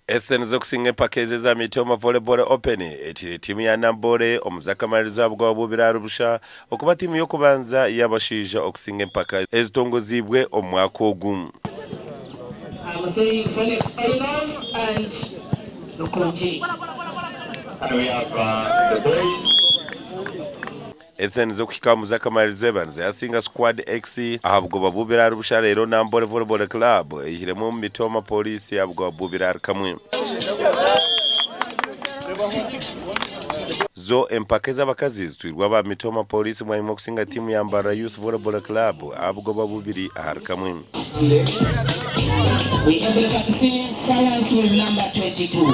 Essence zo kusinga pakeze za Mitooma Volleyball Open etire timu ya Nambole omuzakamaliza bwa bubiraro busha okuba timu yokubanza yabashija okusinga empaka ezitongozibwe omwaka ogumu. I'm saying Felix Finals and Lokonji. And we have the boys. Essence zo kuhika muzakamaliza banze yasinga squad X ahabwo babubiraro busha rero Nambole Volleyball Club ihiremo Mitooma Police ahabwo babubiraro kamwe. Zo empaka z'abakazi zitwirwa ba Mitooma Police mwayimo kusinga timu ya Mbara Youth Volleyball Club ahabwo babubiri ahari kamwe. We ended up seeing silence with number 22.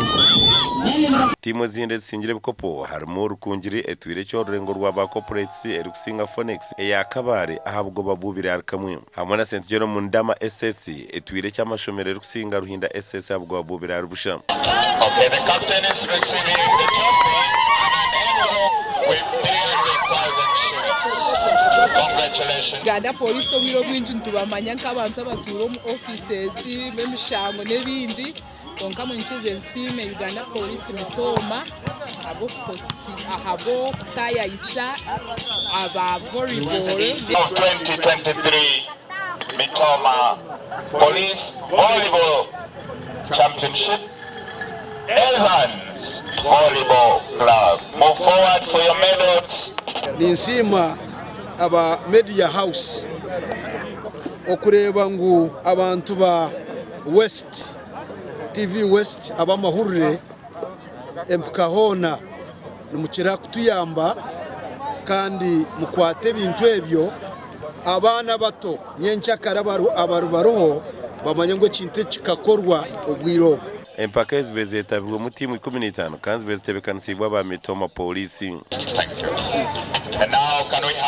Timu zinde zisingire ekikopo harimo Rukunjiri etwire cyo rurengo rwa ba corporates erukusinga Phoenix eya Kabare ahabwo babubiri ahari kamwe. Hamwe na St John Mundama SS etwire cy'amashomero erukusinga Ruhinda SS ahabwo babubiri ahari busha. Okay, the captain is receiving the trophy and an envelope with 300,000 shillings. Congratulations. Uganda Police obiro bwinji ntubamanya nk'abantu abaturo mu offices bemishango nebindi konka mu nchize nsime Uganda Police Mitooma abo posti ahabo kutaya isa aba volleyball Of 2023 Mitooma Police Volleyball Championship. Evans Volleyball Club. Move forward for your medals. Ninsima aba media house okureba ngu abantu ba West TV West aba mahurire empukahona numukira kutuyamba kandi mukwate bintu ebyo abana bato nyenchakara abarubaroho bamanye ngo kinte kikakorwa obwiro. Empaka ezibezetabirwe mu timu 15 kandi bezitebekanisiibwa ba Mitooma Police. Thank you. And now can we have